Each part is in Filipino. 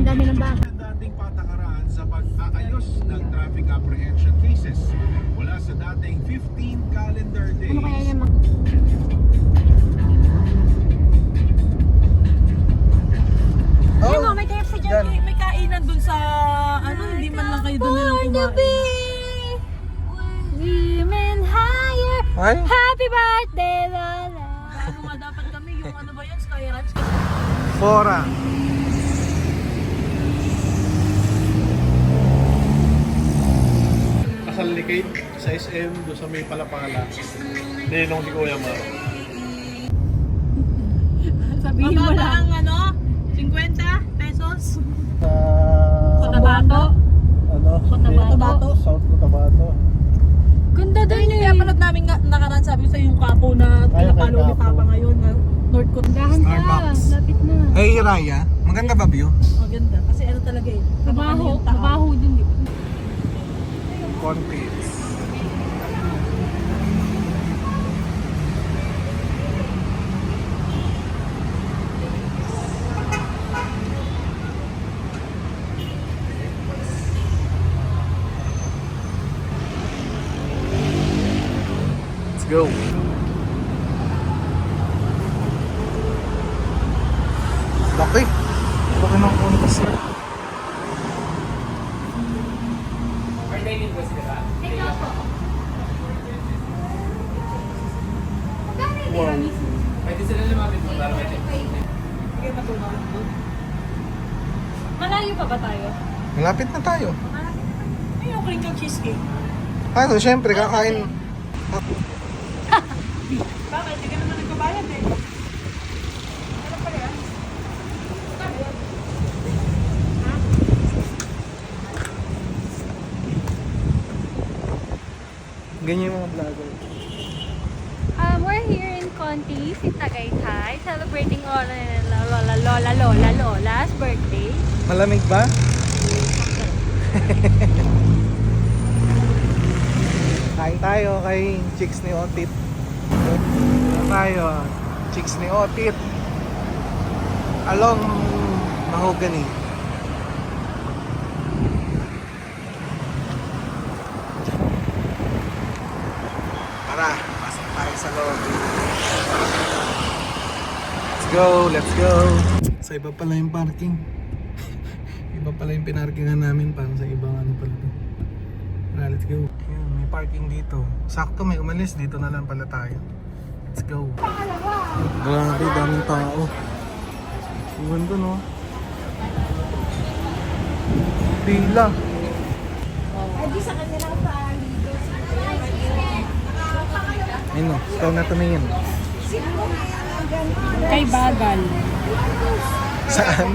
ang dami ng baka. Ang dating patakaran sa pag-aayos ng traffic apprehension cases mula sa dating 15 calendar days. Ano kaya yan? Oh, Ayun, may KFC dyan. may kainan dun sa, hindi man lang kayo dun nilang kumain. Women higher. Ay? Happy birthday, Lola. Ano nga dapat kami, yung ano ba yun, Sky Ranch? Fora. Kasal ni Kate sa SM doon sa may Palapala. Ninong si Kuya Maro. Sabihin mo Mababa lang. ang 50 pesos. Cotabato. Ano? Cotabato. South Cotabato. Ganda doon eh. Kaya panood namin nakaraan sabi sa yung kapo na pinapalo ni Kapo. Papa ngayon na North Coast. Dahan ka. Starbucks. Lapit na. Hey, Raya. Maganda ba view? Maganda. Kasi ano talaga eh. Mabaho. yung tao. Mabaho din, di ba? Konti. Let's go. Laki. Laki ng kontas na. Wow. Malayo pa ba tayo? Malapit na tayo. Ay, yung crinkle cheesecake. Ano, syempre, kakain. Bakit? Hindi ka naman nagbabayad eh. Ano pala yan? Ganyan yung mga vlogger. We're here in Contis, in Tagaytay, celebrating Lola's birthday. Malamig ba? Kain tayo kay Chicks ni Otit. Kain tayo, Chicks ni Otit. Along Mahogany. Tara, pasok tayo sa loob. Let's go. Sa iba pala yung parking. Iba pala yung pinarkingan namin para sa ibang ano pala to. Tara, let's go. Ayun, may parking dito. Sakto may umalis, dito na lang pala tayo. Let's go. Grabe, daming tao. Iwan doon oh. Pila. Ayun oh, ikaw na tumingin. Kay Bagal. Saan?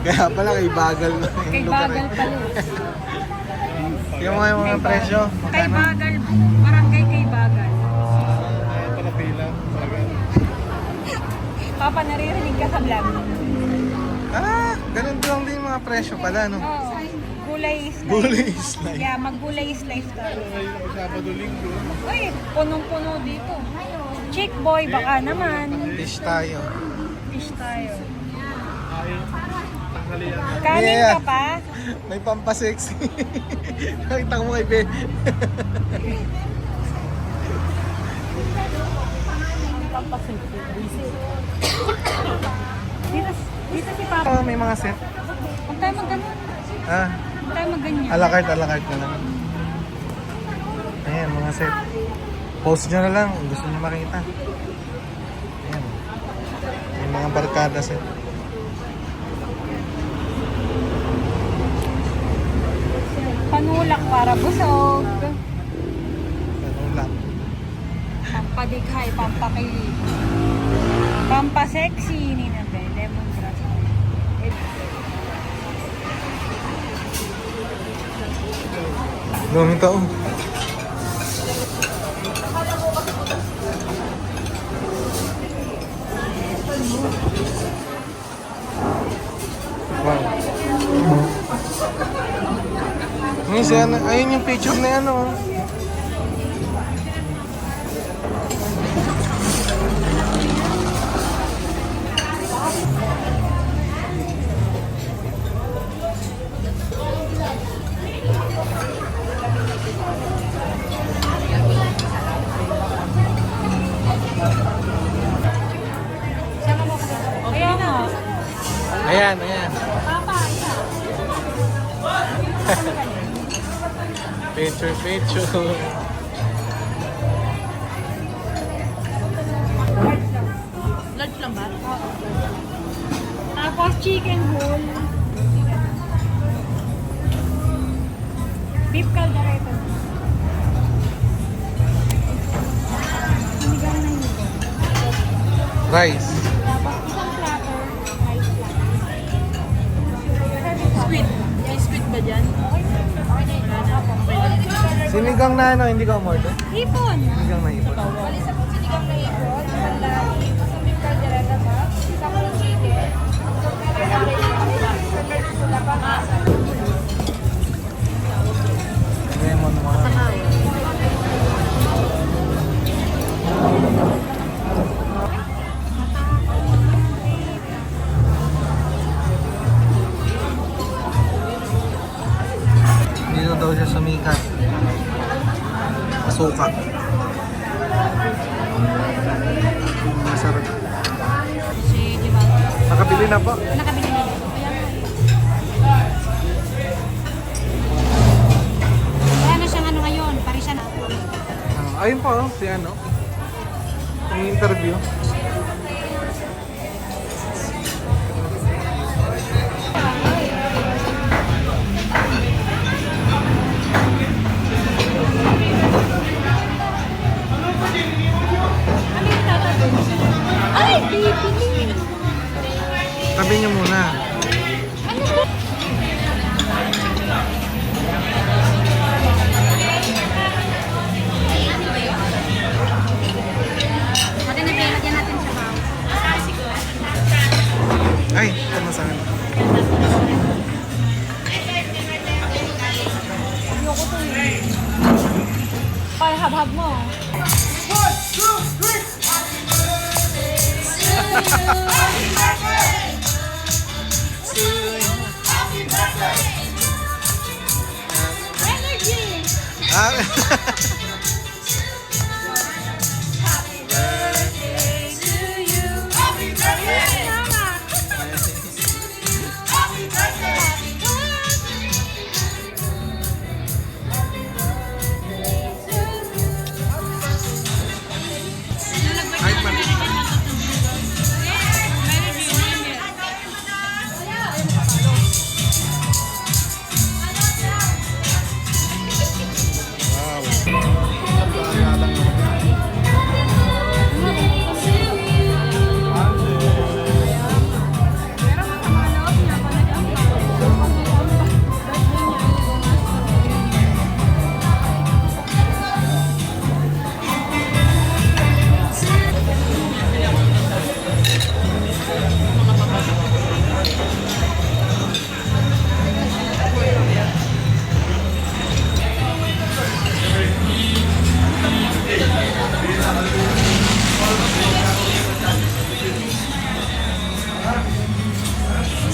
Kaya pala kay Bagal. Kay Bagal pala. Yung mga presyo. Kay Bagal. Barangay kay Bagal. Kaya pala pila. Papa, naririnig ka sa vlog. Ah, ganun lang din yung mga presyo pala, no? Oo. Gulay is life. Gulay is life. Yeah, maggulay is life tayo. Ngayon ako Sabado Linggo. Uy, punong-puno dito. Chick boy, baka naman. Fish tayo. Fish tayo. Ayaw. Tanghalian. Kanin Yeah. ka pa? May pampasexy. Nakita mo kay Ben. Dito si Papa. Oh, may mga set. Huwag tayo mag-ganun. Ah, Huwag tayo mag-ganyan. a la carte na lang. Ayan, mga set. Post nyo na lang kung gusto nyo makita. Ayan. May mga barkada set. Panulak para busog. Ano lang. Pampadighay, pampakilig. Pampasexy ni Nabe. Lemongrass. Dami tao. Wow. Ayun yung picture na yan, oh. Ayan, ayan. Papa, isa. Picture, picture. Large lang ba? Tapos chicken whole. Beef caldereta. Sinigang na yun. Rice. Tapos isang platter, rice platter. Squid. May squid ba dyan? Sinigang na ano, hindi ka umorder? Hipon. Sinigang na ipon. Walis ako sinigang na hipon, panlahi, isang beef caldereta ba? Isang whole chicken. Lemon mga. Dito daw siya sumikat. Suka. Masarap. Si, di ba? Nakabili na po. Nakabili na yun. Kaya na siyang ano ngayon, parisa na. Ayun po, si ano. Yung interview. Ano yung tatabi? Ay, bibili! Tabi niyo muna. Ano ba? Maganda kaya lagyan natin sa baw. Ay, tama sa akin. Ayoko to eh. Hab-hab mo. Energy! Ah, ay, mali.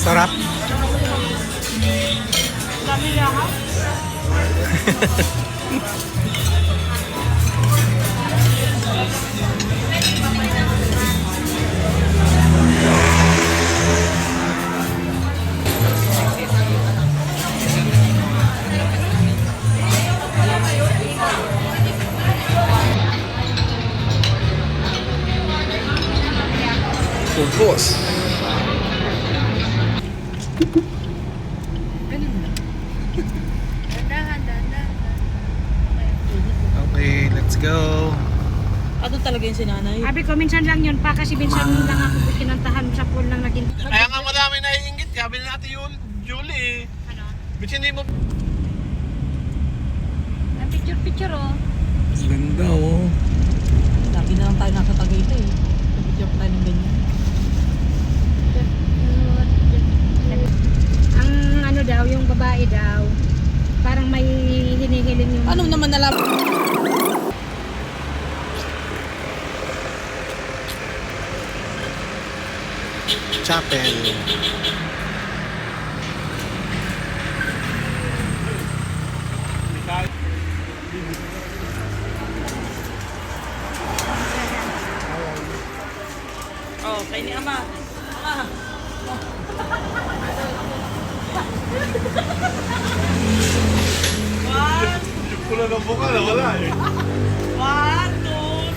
Sarap. Dami lang ha? Pupos. Okay, let's go. Ano talaga yung sinanay? Sabi ko, minsan lang yun pa kasi minsan lang ako kinantahan sa pool lang naging... Kaya nga marami naiingit. Sabi na natin Julie. Ano? Bitch, hindi mo... Ang picture-picture oh. Ganda oh. Lagi na lang tayo nasa Tagaytay eh. Nag-joke tayo ng ganyan. Ang ano daw, yung babae daw, parang may hinihiling yung... Ano naman nalaman? Chapel. Oh, kay ni Ama. Ama. One, Yung pula ng buka na wala eh. one, two.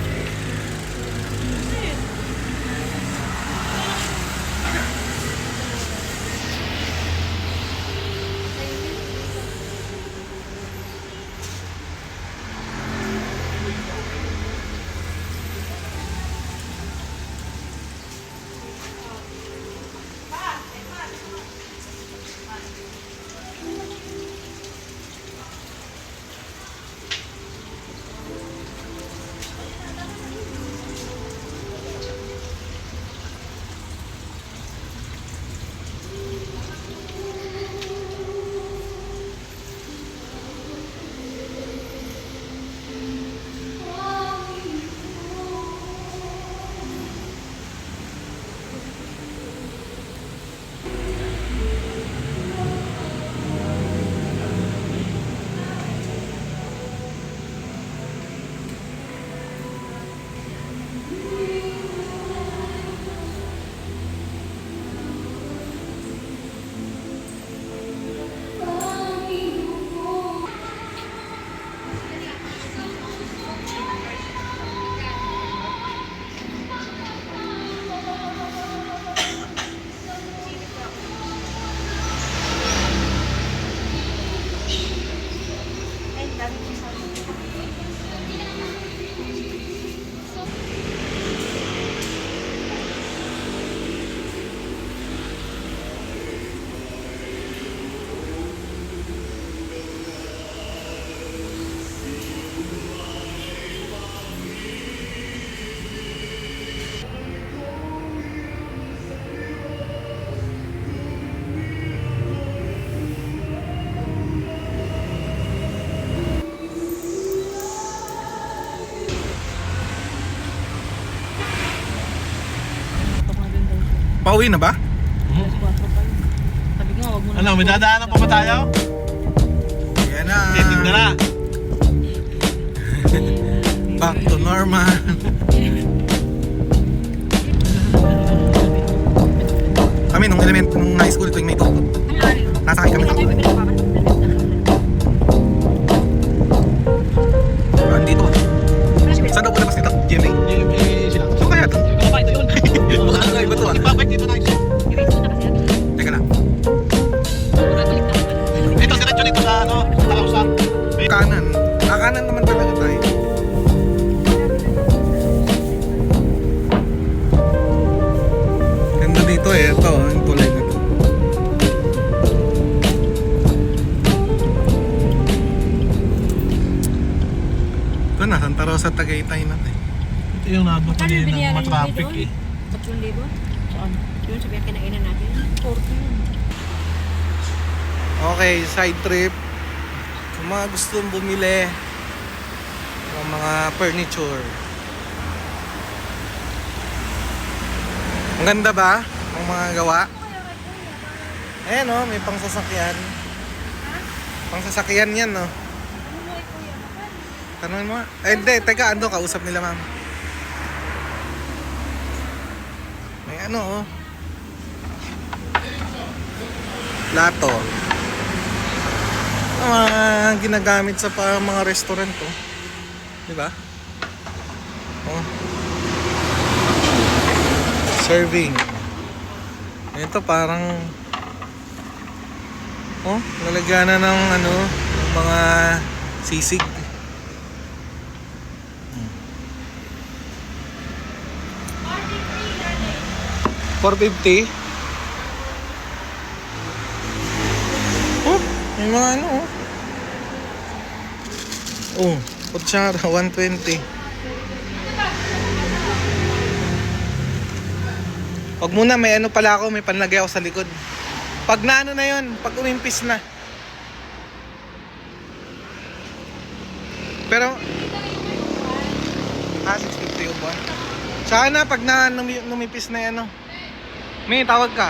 Pauwi na ba? Sabi ko nga, wag mo na. Ano, may dadaanan pa ba tayo? Yan na. Titinda na. Back to normal. Kami nung high school tuwing may tutok. Nasakay kami tatlo. Andito. Saan daw palabas nito? GMA? Sila. Saan kaya ito? Ito ba ito yun? Baka nga iba to ah. Ipapag dito tayo. Teka lang. Ito, diretso dito sa ano, sa kausan. Kanan. Kanan naman talaga tayo. Ganda dito eh. Ito, yung tulay na to. Ito na, Santa Rosa, Tagaytay na tayo. Ito yung nado Ano kanina ng binayaran mga niyo traffic doon? eh. 3,000? Saan? Yun, sabihan kinainan natin. 40. Okay, side trip. Kung mga gustong bumili ng mga furniture. Ang ganda ba? Ang mga gawa? Ayan o, may pangsasakyan. Pangsasakyan yan no. Tanungin mo nga. Eh hindi, teka, ando, kausap nila ma'am. May ano oh. Plato. Ginagamit sa mga restaurant to. Di ba? Oh. Serving. Ito parang oh, lalagyan na ng ano, ng mga sisig. 450. Oh, may mga ano oh. Oh, kutsara 120. Wag muna, may ano pala ako, may panlagay ako sa likod. Pag na ano na yun, pag umimpis na. Pero 650 yung buwan. Tsaka na, pag na numipis na yan, ano. May tawag ka.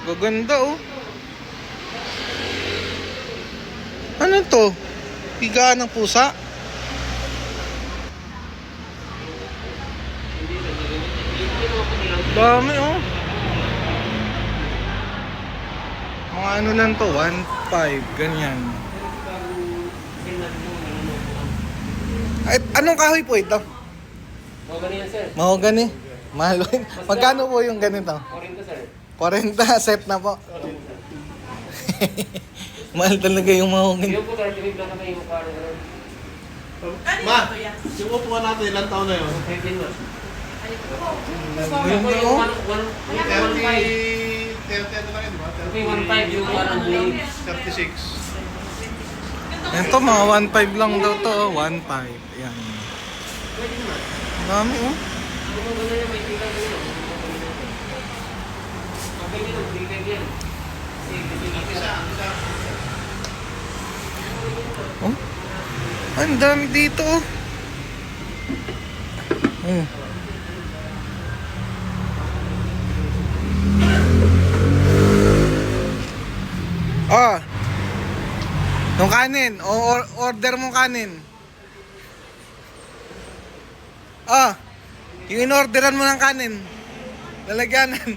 Gaganda oh. Ano to? Higaan ng pusa? Dami oh. Mga ano lang to, 1.5, ganyan. Ay, anong kahoy po ito? Mahogany yan, sir. Mahogany. Mahal. Magkano po yung ganito? 40, sir. 40 set na po. Mahal talaga yung mahogany. Yung po, 30 lang kami yung mukha na. Ma, yung upuan natin, ilang taon na yun? 15 na. Ganda oh. 30 ano na rin, di ba? 1.5 yung parang buong. 36. Ito mga 1.5 lang daw to, oh. 1.5. Yan. Ang dami oh. Oh. Ang dami dito oh. Oh. Ah. Yung kanin, order mo kanin. Ah. Yung in-orderan mo ng kanin. Lalagyanan.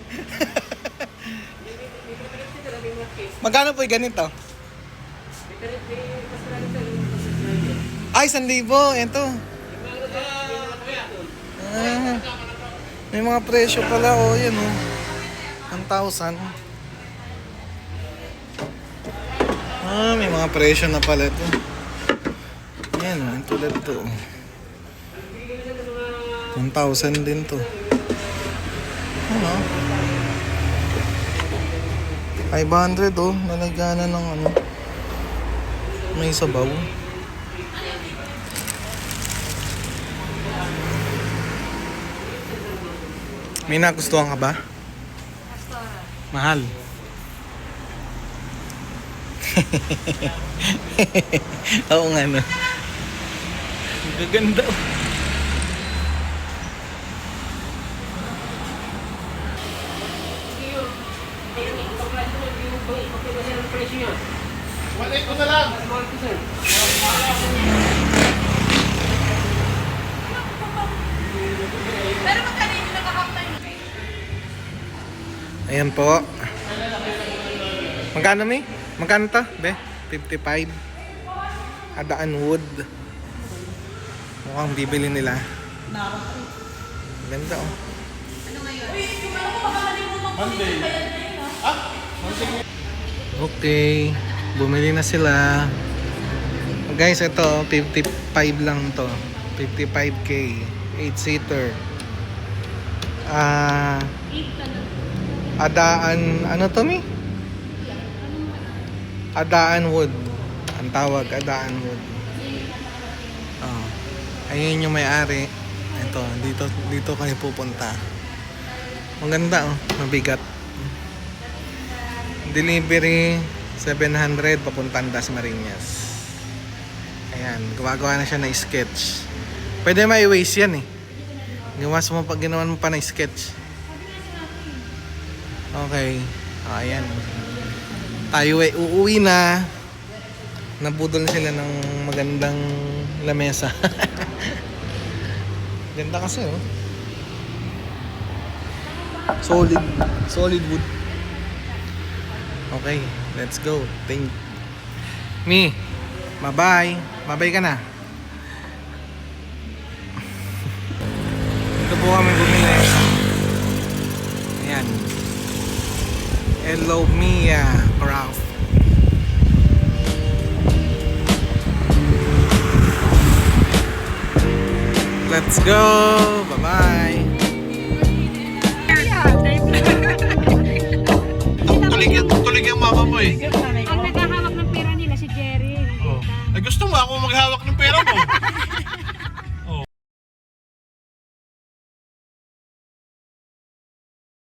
Magkano po yung ganito? Ay, 1,000. Ito. Ah, may mga presyo pala. Oh, yan oh. 1,000. Ah, may mga presyo na pala ito. Yan, ang tulad to. 1,000 din to. Ano? 500 oh. Nalagyanan ng ano. May sabaw. May nagustuhan ka ba? Mahal. Oo nga no. Ang gaganda oh. Wala ko na lang. Pero magkano yung nakakapay? Ayan po. Magkano mi? Magkano to? Be? 55. Adaan wood. Mukhang bibili nila. Ganda oh. Monday. Okay. Bumili na sila. Guys, ito 55 lang to. 55k. 8-seater. Adaan, ano to mi? Adaan wood. Ang tawag, Adaan wood. Oh. Ayun yung may-ari. Ito, dito kayo pupunta. Maganda oh, mabigat. Delivery 700 papuntang Dasmariñas. Ayan, gumagawa na siya na sketch. Pwede ma-erase yan eh. Ginawan mo pa na sketch. Okay. Ayan. Tayo ay uuwi na. Nabudol sila ng magandang lamesa. Ganda kasi oh. Solid wood. Okay, let's go. Me. Bye-bye. Bye-bye ka na. Ito po kami bumili. Ayan. Hello Mia Craft. Let's go. Bye-bye. Tulig yung mama mo eh. Ang naghahawak ng pera nila si Jerry. Oh. Ay, gusto mo ako maghawak ng pera mo.